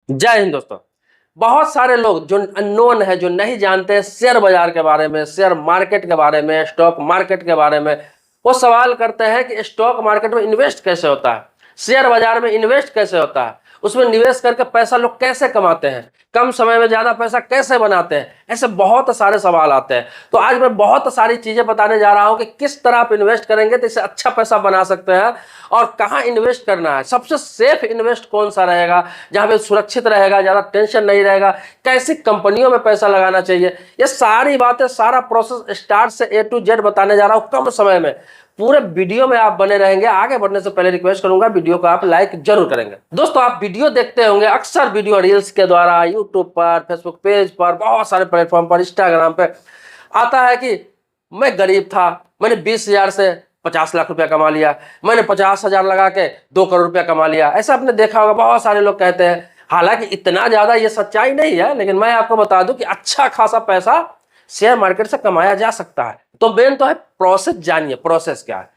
जय हिंद दोस्तों। बहुत सारे लोग जो अननोन है, जो नहीं जानते हैं शेयर बाजार के बारे में, शेयर मार्केट के बारे में, स्टॉक मार्केट के बारे में, वो सवाल करते हैं कि स्टॉक मार्केट में इन्वेस्ट कैसे होता है, शेयर बाजार में इन्वेस्ट कैसे होता है, उसमें निवेश करके पैसा लोग कैसे कमाते हैं, कम समय में ज्यादा पैसा कैसे बनाते हैं। ऐसे बहुत सारे सवाल आते हैं। तो आज मैं बहुत सारी चीजें बताने जा रहा हूं कि किस तरह आप इन्वेस्ट करेंगे तो इससे अच्छा पैसा बना सकते हैं और कहां इन्वेस्ट करना है, सबसे सेफ इन्वेस्ट कौन सा रहेगा, जहां पे सुरक्षित रहेगा, ज्यादा टेंशन नहीं रहेगा, कैसी कंपनियों में पैसा लगाना चाहिए। ये सारी बातें, सारा प्रोसेस स्टार्ट से ए टू जेड बताने जा रहा हूं कम समय में। पूरे वीडियो में आप बने रहेंगे। आगे बढ़ने से पहले रिक्वेस्ट करूंगा, वीडियो को आप लाइक जरूर करेंगे। दोस्तों, आप वीडियो देखते होंगे अक्सर, वीडियो रील्स के द्वारा, यूट्यूब पर, फेसबुक पेज पर, बहुत सारे प्लेटफॉर्म पर, इंस्टाग्राम पे आता है कि मैं गरीब था, मैंने 20,000 से 50 लाख रुपया कमा लिया, मैंने 50,000 लगा के 2 करोड़ रुपया कमा लिया। ऐसा आपने देखा होगा, बहुत सारे लोग कहते हैं। हालांकि इतना ज्यादा ये सच्चाई नहीं है, लेकिन मैं आपको बता दूं कि अच्छा खासा पैसा शेयर मार्केट से कमाया जा सकता है। तो मेन तो है प्रोसेस। जानिए प्रोसेस क्या है।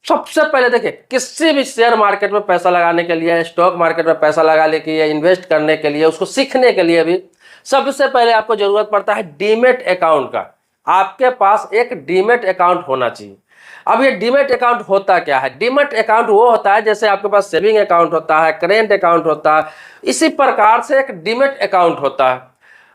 सबसे पहले देखिए, किसी भी शेयर मार्केट में पैसा लगाने के लिए, स्टॉक मार्केट में पैसा लगाने के लिए, इन्वेस्ट करने के लिए, उसको सीखने के लिए भी सबसे पहले आपको जरूरत पड़ता है डीमेट अकाउंट का। आपके पास एक डीमेट अकाउंट होना चाहिए। अब ये डीमेट अकाउंट होता क्या है? डीमेट अकाउंट वो होता है जैसे आपके पास सेविंग अकाउंट होता है, करेंट अकाउंट होता है, इसी प्रकार से एक डीमेट अकाउंट होता है।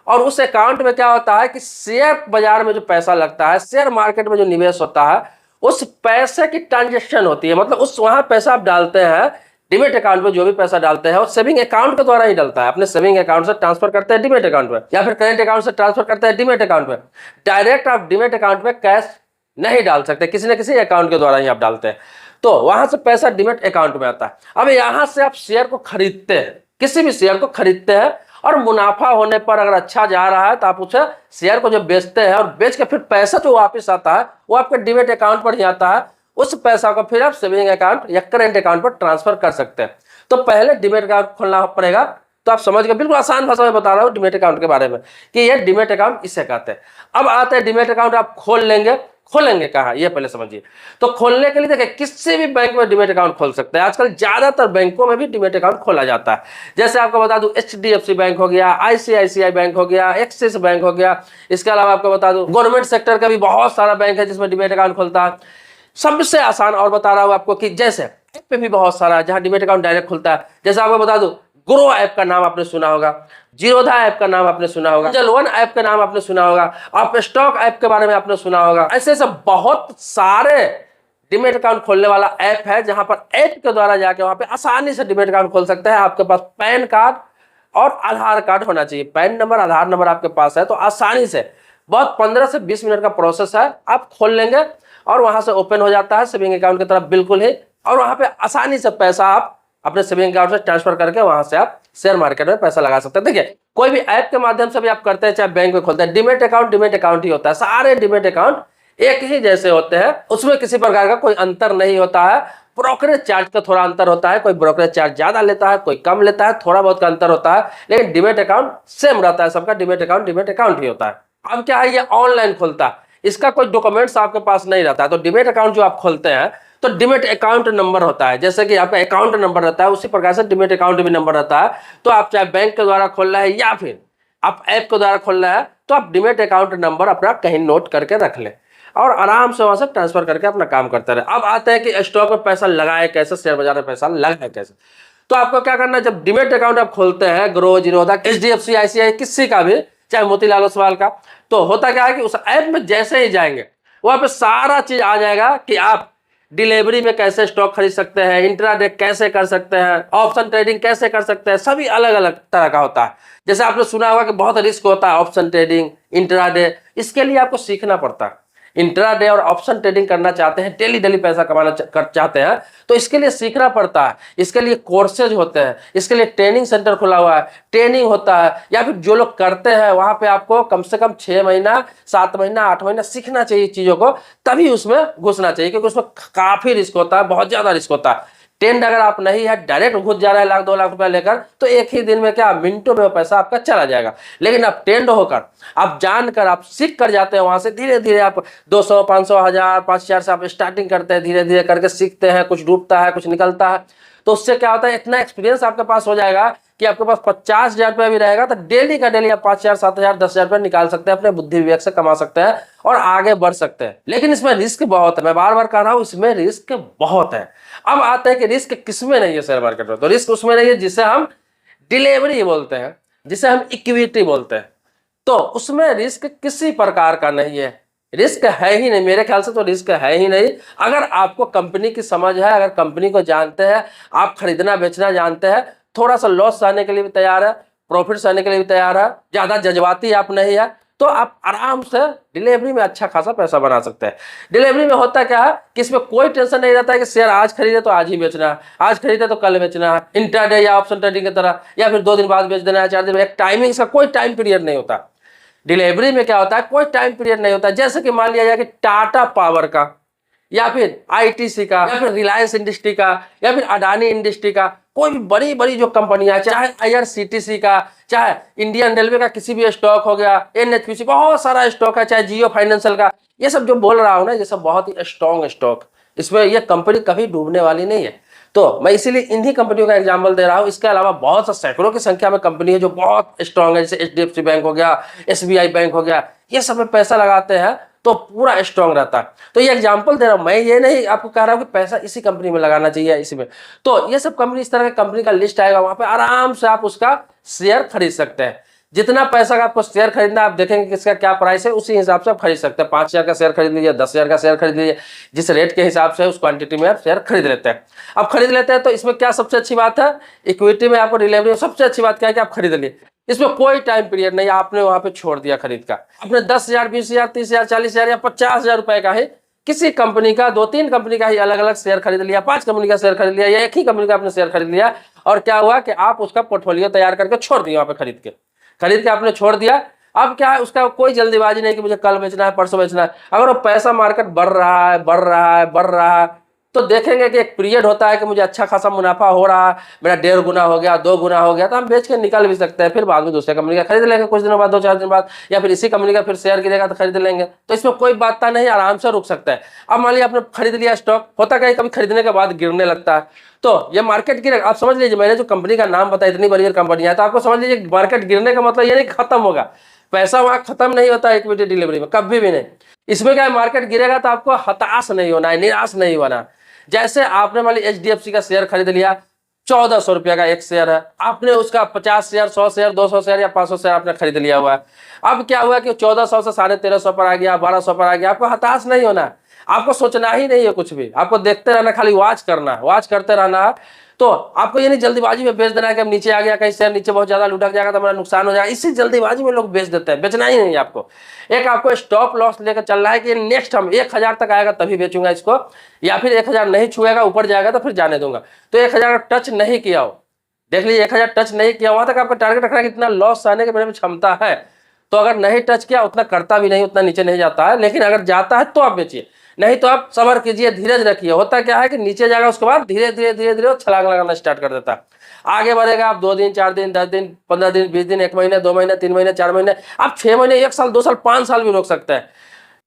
और उस अकाउंट में क्या होता है कि शेयर बाजार में जो पैसा लगता है, शेयर मार्केट में जो निवेश होता है, उस पैसे की ट्रांजेक्शन होती है। मतलब उस वहां पैसा आप डालते हैं, डिमेट अकाउंट में जो भी पैसा डालते हैं वो सेविंग अकाउंट के द्वारा ही डलता है। अपने सेविंग अकाउंट से ट्रांसफर करते हैं डिमेट अकाउंट में, या फिर करेंट अकाउंट से ट्रांसफर करते हैं डिमेट अकाउंट में। डायरेक्ट आप डिमेट अकाउंट में कैश नहीं डाल सकते, किसी न किसी अकाउंट के द्वारा ही आप डालते हैं। तो वहां से पैसा डिमेट अकाउंट में आता है। अब यहां से आप शेयर को खरीदते हैं, किसी भी शेयर को खरीदते हैं, और मुनाफा होने पर अगर अच्छा जा रहा है तो आप उसे शेयर को जब बेचते हैं और बेच के फिर पैसा जो वापस आता है वो आपके डिमेट अकाउंट पर ही आता है। उस पैसा को फिर आप सेविंग अकाउंट या करेंट अकाउंट पर ट्रांसफर कर सकते हैं। तो पहले डिमेट अकाउंट खोलना पड़ेगा। तो आप समझ गए, बिल्कुल आसान भाषा में बता रहा हूँ डिमेट अकाउंट के बारे में कि ये डिमेट अकाउंट इसे कहते हैं। अब आते हैं डिमेट अकाउंट आप खोल लेंगे। खोलेंगे कहाँ, ये पहले समझिए। तो खोलने के लिए देखिए, किसी भी बैंक में डिमेट अकाउंट खोल सकते हैं। आजकल ज्यादातर बैंकों में भी डिमेट अकाउंट खोला जाता है। जैसे आपको बता दूं, HDFC बैंक हो गया, ICICI बैंक हो गया, एक्सिस बैंक हो गया। इसके अलावा आपको बता दूं, गवर्नमेंट सेक्टर का भी बहुत सारा बैंक है जिसमें डिमेट अकाउंट खोलता है। सबसे आसान और बता रहा हूं आपको कि जैसे ऐप पे भी बहुत सारा है जहां डिमेट अकाउंट डायरेक्ट खुलता है। जैसे आपको बता दूं, ग्रो ऐप का नाम आपने सुना होगा, जीरोधा ऐप का नाम आपने सुना होगा, एंजल वन ऐप का नाम आपने सुना होगा, आप स्टॉक ऐप के बारे में आपने सुना होगा। ऐसे ऐसे बहुत सारे डिमेट अकाउंट खोलने वाला ऐप है जहां पर ऐप के द्वारा जाके वहां पे आसानी से डिमेट अकाउंट खोल सकते हैं। आपके पास पैन कार्ड और आधार कार्ड होना चाहिए। पैन नंबर, आधार नंबर आपके पास है तो आसानी से, बहुत 15 से 20 मिनट का प्रोसेस है, आप खोल लेंगे और वहां से ओपन हो जाता है सेविंग अकाउंट की तरफ बिल्कुल ही। और वहां पे आसानी से पैसा आप अपने सेविंग अकाउंट से ट्रांसफर करके वहां से आप शेयर मार्केट में पैसा लगा सकते हैं। देखिए, कोई भी ऐप के माध्यम से भी आप करते हैं, चाहे बैंक में खोलते हैं, डिमेट अकाउंट ही होता है। सारे डिमेट अकाउंट एक ही जैसे होते हैं, उसमें किसी प्रकार का कोई अंतर नहीं होता है। ब्रोकरेज चार्ज का थोड़ा अंतर होता है, कोई ब्रोकरेज चार्ज ज्यादा लेता है, कोई कम लेता है, थोड़ा बहुत का अंतर होता है, लेकिन डिमेट अकाउंट सेम रहता है सबका। डिमेट अकाउंट ही होता है। अब क्या है, ये ऑनलाइन खुलता है, इसका कोई डॉक्यूमेंट्स आपके पास नहीं रहता है। तो डिमेट अकाउंट जो आप खोलते हैं तो डिमेट अकाउंट नंबर होता है, जैसे कि आपका अकाउंट नंबर रहता है उसी प्रकार से डिमेट अकाउंट भी नंबर रहता है। तो आप चाहे बैंक के द्वारा खोल रहे हैं या फिर आप ऐप के द्वारा खोल रहे हैं, तो आप डिमेट अकाउंट नंबर अपना कहीं नोट करके रख लें और आराम से वहां से ट्रांसफर करके अपना काम करते रहे। अब आते हैं कि स्टॉक में पैसा लगाए कैसे, शेयर बाजार में पैसा लगाए कैसे। तो आपको क्या करना है, जब डिमेट अकाउंट आप खोलते हैं, ग्रो, जीरोधा, HDFC, ICICI, किसी का भी, चाहे मोतीलाल ओसवाल का, तो होता क्या है कि उस ऐप में जैसे ही जाएंगे वहां पे सारा चीज आ जाएगा कि आप डिलीवरी में कैसे स्टॉक खरीद सकते हैं, इंट्राडे कैसे कर सकते हैं, ऑप्शन ट्रेडिंग कैसे कर सकते हैं। सभी अलग अलग तरह का होता है। जैसे आपने सुना होगा कि बहुत रिस्क होता है ऑप्शन ट्रेडिंग, इंट्राडे, इसके लिए आपको सीखना पड़ता है। इंट्राडे और ऑप्शन ट्रेडिंग करना चाहते हैं, डेली पैसा कमाना चाहते हैं, तो इसके लिए सीखना पड़ता है। इसके लिए कोर्सेज होते हैं, इसके लिए ट्रेनिंग सेंटर खुला हुआ है, ट्रेनिंग होता है। या फिर जो लोग करते हैं वहां पे आपको कम से कम 6 महीना, 7 महीना, 8 महीना सीखना चाहिए चीजों को, तभी उसमें घुसना चाहिए, क्योंकि उसमें काफी रिस्क होता है, बहुत ज्यादा रिस्क होता है। टेंड अगर आप नहीं है, डायरेक्ट घुस जा रहा है 1 लाख 2 लाख रुपया लेकर, तो एक ही दिन में क्या, मिनटों में वो पैसा आपका चला जाएगा। लेकिन आप टेंड होकर, आप जानकर, आप सीख कर जाते हैं, वहां से धीरे धीरे आप 200, 500, 1000, 5000 से आप स्टार्टिंग करते हैं, धीरे धीरे करके सीखते हैं। कुछ डूबता है, कुछ निकलता है। तो उससे क्या होता है, इतना एक्सपीरियंस आपके पास हो जाएगा कि आपके पास 50,000 रुपया भी रहेगा तो डेली का डेली आप 5,000, 7,000, 10,000 रुपया निकाल सकते हैं, अपने बुद्धि विवेक से कमा सकते हैं और आगे बढ़ सकते हैं। लेकिन इसमें रिस्क बहुत है, मैं बार बार कह रहा हूं इसमें रिस्क बहुत है। अब आते हैं कि रिस्क किसमें नहीं है शेयर मार्केट में। तो रिस्क उसमें नहीं है जिसे हम डिलीवरी बोलते हैं, जिसे हम इक्विटी बोलते हैं। तो उसमें रिस्क किसी प्रकार का नहीं है, रिस्क है ही नहीं, मेरे ख्याल से तो रिस्क है ही नहीं। अगर आपको कंपनी की समझ है, अगर कंपनी को जानते हैं, आप खरीदना बेचना जानते हैं, थोड़ा सा लॉस सहने के लिए भी तैयार है, प्रॉफिट सहने के लिए भी तैयार है, ज्यादा जज्बाती आप नहीं है, तो आप आराम से डिलीवरी में अच्छा खासा पैसा बना सकते हैं। डिलीवरी में होता क्या है कि इसमें कोई टेंशन नहीं रहता है कि शेयर आज खरीदे तो आज ही बेचना है, आज खरीदे तो कल बेचना है, इंट्राडे या ऑप्शन ट्रेडिंग की तरह, या फिर 2 दिन बाद बेच देना है, 4 दिन में। एक टाइमिंग का कोई टाइम पीरियड नहीं होता। डिलीवरी में क्या होता है, कोई टाइम पीरियड नहीं होता। जैसे कि मान लिया जाए कि टाटा पावर का, या फिर आईटीसी का, या फिर रिलायंस इंडस्ट्री का, या फिर अडानी इंडस्ट्री का, कोई भी बड़ी बड़ी जो कंपनियां, चाहे आईआरसीटीसी का, चाहे इंडियन रेलवे का किसी भी स्टॉक हो गया, एनएचपीसी, बहुत सारा स्टॉक है, चाहे जियो फाइनेंशियल का, ये सब जो बोल रहा हूं ना, ये सब बहुत ही स्ट्रॉन्ग स्टॉक, इसमें ये कंपनी कभी डूबने वाली नहीं है। तो मैं इसीलिए इन्हीं कंपनियों का एग्जांपल दे रहा हूं। इसके अलावा बहुत सा सैकड़ों की संख्या में कंपनी है जो बहुत स्ट्रांग है, जैसे एचडीएफसी बैंक हो गया, एसबीआई बैंक हो गया, ये सब में पैसा लगाते हैं तो पूरा स्ट्रांग रहता है। तो ये एग्जांपल दे रहा हूं, मैं ये नहीं आपको कह रहा हूं कि पैसा इसी कंपनी में लगाना चाहिए इसी में। तो ये सब कंपनी, इस तरह की कंपनी का लिस्ट आएगा, वहां पे आराम से आप उसका शेयर खरीद सकते हैं। जितना पैसा का आपको शेयर खरीदना, आप देखेंगे किसका क्या प्राइस है, उसी हिसाब से आप खरीद सकते हैं। 5,000 का शेयर खरीद लीजिए, 10,000 का शेयर खरीद लीजिए, जिस रेट के हिसाब से उस क्वांटिटी में आप शेयर खरीद लेते हैं। अब खरीद लेते हैं तो इसमें क्या सबसे अच्छी बात है, इक्विटी में आपको डिलीवरी सबसे अच्छी बात क्या है कि आप खरीद लिए, इसमें कोई टाइम पीरियड नहीं, आपने वहां पे छोड़ दिया खरीद का। आपने 10,000, 20,000, 30,000, 40,000 या 50,000 रुपए का ही किसी कंपनी का, 2-3 कंपनी का ही अलग अलग शेयर खरीद लिया, 5 कंपनी का शेयर खरीद लिया, या एक ही कंपनी का आपने शेयर खरीद लिया, और क्या हुआ कि आप उसका पोर्टफोलियो तैयार करके छोड़ दिए, वहां पे खरीद के आपने छोड़ दिया। अब क्या है, उसका कोई जल्दीबाजी नहीं कि मुझे कल बेचना है, परसों बेचना है। अगर वो पैसा मार्केट बढ़ रहा है, बढ़ रहा है, बढ़ रहा है, तो देखेंगे कि एक पीरियड होता है कि मुझे अच्छा खासा मुनाफा हो रहा है, मेरा 1.5 गुना हो गया, 2 गुना हो गया, तो हम बेच के निकल भी सकते हैं। फिर बाद में दूसरे कंपनी का खरीद लेंगे कुछ दिनों बाद, 2-4 दिन बाद, या फिर इसी कंपनी का फिर शेयर गिरेगा तो खरीद लेंगे। तो इसमें कोई बात नहीं, आराम से रुक सकता है। अब मान लिया आपने खरीद लिया स्टॉक, होता क्या है कभी खरीदने के बाद गिरने लगता है, तो ये मार्केट गिरे, आप समझ लीजिए, मैंने जो कंपनी का नाम बताया, इतनी बड़ी कंपनी है, तो आपको समझ लीजिए मार्केट गिरने का मतलब ये नहीं खत्म होगा, पैसा वहां खत्म नहीं होता इक्विटी डिलीवरी में, कभी भी नहीं। इसमें क्या है, मार्केट गिरेगा तो आपको हताश नहीं होना है, निराश नहीं होना। जैसे आपने मान लीजिए एचडीएफसी का शेयर खरीद लिया, 1,400 रुपया का एक शेयर है, आपने उसका 50 शेयर, 100 शेयर, 200 शेयर या 500 शेयर आपने खरीद लिया हुआ है। अब क्या हुआ कि 1,400 से 1,350 पर आ गया, 1,200 पर आ गया, आपको हताश नहीं होना, आपको सोचना ही नहीं है कुछ भी, आपको देखते रहना, खाली वॉच करना, वॉच करते रहना है। तो आपको ये नहीं जल्दीबाजी में बेच देना है कि अब नीचे आ गया, कहीं शेयर नीचे बहुत ज्यादा लुढ़क जाएगा तो हमारा नुकसान हो जाएगा, इसी जल्दीबाजी में लोग बेच देते हैं। बेचना ही नहीं है आपको, एक आपको स्टॉप लॉस लेकर चलना है कि नेक्स्ट हम 1,000 तक आएगा तभी बेचूंगा इसको, या फिर 1,000 नहीं छुएगा, ऊपर जाएगा तो फिर जाने दूंगा। तो 1,000 टच नहीं किया हो, देख लीजिए 1,000 टच नहीं किया, वहां तक आपका टारगेट रखना है कितना लॉस सहने के मेरे में क्षमता है। तो अगर नहीं टच किया, उतना करता भी नहीं, उतना नीचे नहीं जाता है, लेकिन अगर जाता है तो आप बेचिए, नहीं तो आप सब्र कीजिए, धीरज रखिए। होता क्या है कि नीचे जाएगा, उसके बाद धीरे धीरे धीरे धीरे छलांग लगाना स्टार्ट कर देता है, आगे बढ़ेगा। आप 2 दिन, 4 दिन, 10 दिन, 15 दिन, 20 दिन, 1 महीने, 2 महीने, 3 महीने, 4 महीने, आप 6 महीने, 1 साल, 2 साल, 5 साल भी रोक सकते हैं।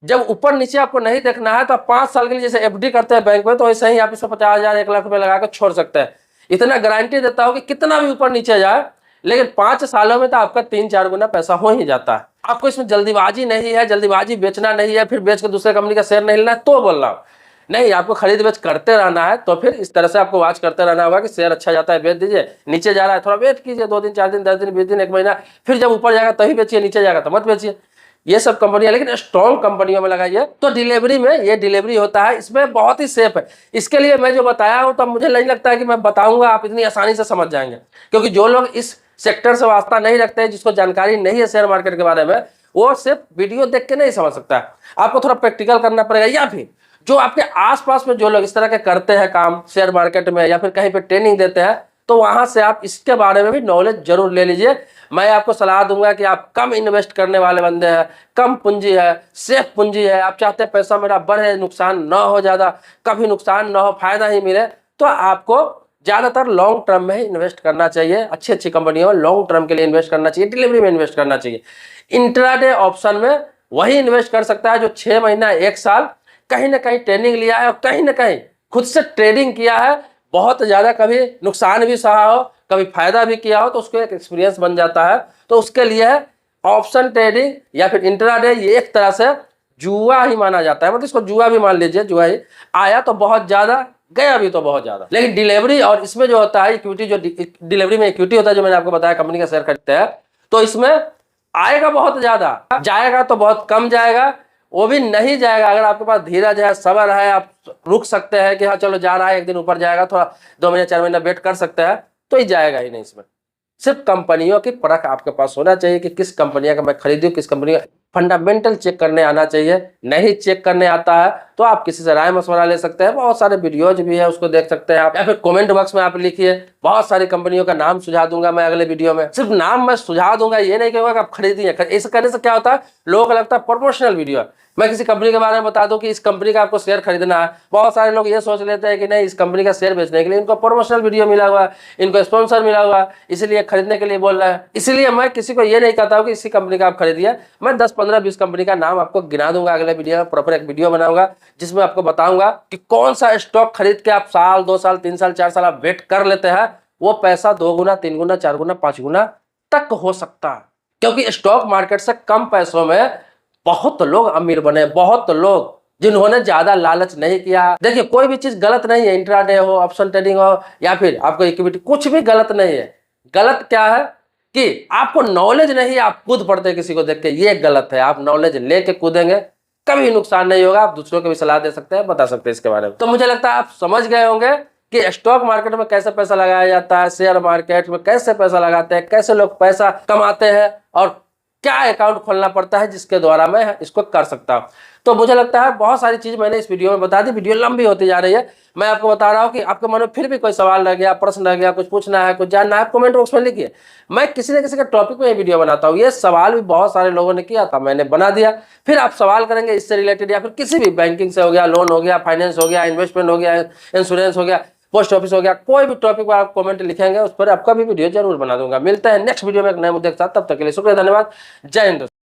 जब ऊपर नीचे आपको नहीं देखना है तो आप 5 साल के लिए जैसे एफडी करते हैं बैंक में, तो ऐसे ही आप इसमें 50,000, 1 लाख रुपए लगाकर छोड़ सकते हैं। इतना गारंटी देता हूं कि कितना भी ऊपर नीचे जाए, लेकिन 5 सालों में तो आपका 3-4 गुना पैसा हो ही जाता है। आपको इसमें जल्दीबाजी नहीं है, जल्दीबाजी बेचना नहीं है, फिर बेच के दूसरे कंपनी का शेयर नहीं लेना है, तो बोल रहा हूं नहीं, आपको खरीद बेच करते रहना है। तो फिर इस तरह से आपको वॉच करते रहना होगा कि शेयर अच्छा जाता है बेच दीजिए, नीचे जा रहा है थोड़ा वेट कीजिए, 2 दिन, 4 दिन, 10 दिन, 20 दिन, 1 महीना, फिर जब ऊपर जाएगा तभी बेचिए, नीचे जाएगा तो मत बेचिए। ये सब कंपनियां, लेकिन स्ट्रॉन्ग कंपनियों में लगाइए। तो डिलीवरी में ये डिलीवरी होता है, इसमें बहुत ही सेफ है। इसके लिए मैं जो बताया हूं, तो मुझे नहीं लगता है कि मैं बताऊंगा आप इतनी आसानी से समझ जाएंगे, क्योंकि जो लोग इस सेक्टर से वास्ता नहीं रखते हैं, जिसको जानकारी नहीं है शेयर मार्केट के बारे में, वो सिर्फ वीडियो देख के नहीं समझ सकता है, आपको थोड़ा प्रैक्टिकल करना पड़ेगा। या फिर जो आपके आसपास में जो लोग इस तरह के करते हैं काम शेयर मार्केट में, या फिर कहीं पे ट्रेनिंग देते हैं, तो वहां से आप इसके बारे में भी नॉलेज जरूर ले लीजिए। मैं आपको सलाह दूंगा कि आप कम इन्वेस्ट करने वाले बंदे हैं, कम पूंजी है, सेफ पूंजी है, आप चाहते हैं पैसा मेरा बढ़े, नुकसान ना हो, ज्यादा कभी नुकसान ना हो, फायदा ही मिले, तो आपको ज्यादातर लॉन्ग टर्म में ही इन्वेस्ट करना चाहिए। अच्छी अच्छी कंपनियों में लॉन्ग टर्म के लिए इन्वेस्ट करना चाहिए, डिलीवरी में इन्वेस्ट करना चाहिए। इंट्राडे ऑप्शन में वही इन्वेस्ट कर सकता है जो 6 महीना, 1 साल कहीं ना कहीं ट्रेनिंग लिया है और कहीं ना कहीं खुद से ट्रेडिंग किया है, बहुत ज़्यादा कभी नुकसान भी सहा हो, कभी फायदा भी किया हो, तो उसको एक एक्सपीरियंस बन जाता है। तो उसके लिए ऑप्शन ट्रेडिंग या फिर इंट्राडे ये एक तरह से जुआ ही माना जाता है, मतलब इसको जुआ भी मान लीजिए, जुआ ही। आया तो बहुत ज़्यादा, गया भी तो बहुत ज़्यादा। लेकिन डिलीवरी और इसमें जो होता है इक्विटी, जो डिलीवरी में इक्विटी होता है, जो मैंने आपको बताया कंपनी का शेयर खरीदते हैं, तो इसमें आएगा बहुत ज़्यादा, जाएगा तो बहुत कम जाएगा, वो भी नहीं जाएगा। अगर आपके पास धीरज है, सब्र है, आप रुक सकते हैं कि हाँ चलो जा रहा है, एक दिन ऊपर जाएगा, थोड़ा 2 महीने 4 महीने वेट कर सकते हैं, तो ही जाएगा ही नहीं। इसमें सिर्फ कंपनियों की परख आपके पास होना चाहिए कि किस कंपनी का मैं खरीदूं, किस कंपनी का फंडामेंटल चेक करने आना चाहिए। नहीं चेक करने आता है तो आप किसी से राय मशवरा ले सकते हैं, बहुत सारे वीडियोज भी है, उसको देख सकते हैं आप, या फिर कमेंट बॉक्स में आप लिखिए, बहुत सारी कंपनियों का नाम सुझा दूंगा मैं अगले वीडियो में। सिर्फ नाम मैं सुझा दूंगा, ये नहीं कहूंगा कि आप खरीदिए। ऐसा करने से क्या होता है, लोगों को लगता है प्रमोशनल वीडियो है। मैं किसी कंपनी के बारे में बता दूं कि इस कंपनी का आपको शेयर खरीदना है, बहुत सारे लोग ये सोच लेते हैं कि नहीं, इस कंपनी का शेयर बेचने के लिए इनको प्रमोशनल वीडियो मिला हुआ है, इनको स्पॉन्सर मिला हुआ है, इसलिए खरीदने के लिए बोल रहा है। इसलिए मैं किसी को ये नहीं कहता हूँ कि इसी कंपनी का आप खरीदिए। मैं 10 15 20 कंपनी का नाम आपको गिना दूंगा अगले वीडियो में, प्रॉपर एक वीडियो बनाऊंगा जिसमें आपको बताऊंगा कि कौन सा स्टॉक खरीद के आप साल 2 साल 3 साल 4 साल आप वेट कर लेते हैं, वो पैसा 2 गुना 3 गुना 4 गुना 5 गुना तक हो सकता है। क्योंकि स्टॉक मार्केट से कम पैसों में बहुत लोग अमीर बने, बहुत लोग जिन्होंने ज्यादा लालच नहीं किया। देखिए कोई भी चीज गलत नहीं है, इंट्राडे हो, ऑप्शन ट्रेडिंग हो, या फिर आपको इक्विटी, कुछ भी गलत नहीं है। गलत क्या है कि आपको नॉलेज नहीं, आप कूद पड़ते किसी को देख के, ये गलत है। आप नॉलेज लेके कूदेंगे, कभी नुकसान नहीं होगा। आप दूसरों को भी सलाह दे सकते हैं, बता सकते हैं इसके बारे में। तो मुझे लगता है आप समझ गए होंगे कि स्टॉक मार्केट में कैसे पैसा लगाया जाता है, शेयर मार्केट में कैसे पैसा लगाते हैं, कैसे लोग पैसा कमाते हैं, और क्या अकाउंट खोलना पड़ता है जिसके द्वारा मैं इसको कर सकता हूं। तो मुझे लगता है बहुत सारी चीज मैंने इस वीडियो में बता दी। वीडियो लंबी होती जा रही है, मैं आपको बता रहा हूं कि आपके मन में फिर भी कोई सवाल रह गया, प्रश्न रह गया, कुछ पूछना है, कुछ जानना है, कमेंट बॉक्स में लिखिए। मैं किसी न किसी के टॉपिक में ये वीडियो बनाता हूँ। ये सवाल भी बहुत सारे लोगों ने किया था, मैंने बना दिया। फिर आप सवाल करेंगे इससे रिलेटेड, या फिर किसी भी बैंकिंग से हो गया, लोन हो गया, फाइनेंस हो गया, इन्वेस्टमेंट हो गया, इंश्योरेंस हो गया, पोस्ट ऑफिस हो गया, कोई भी टॉपिक पर आप कमेंट लिखेंगे उस पर आपका भी वीडियो जरूर बना दूंगा। मिलते हैं नेक्स्ट वीडियो में एक नए मुद्दे के साथ, तब तक के लिए शुक्रिया, धन्यवाद, जय हिंद।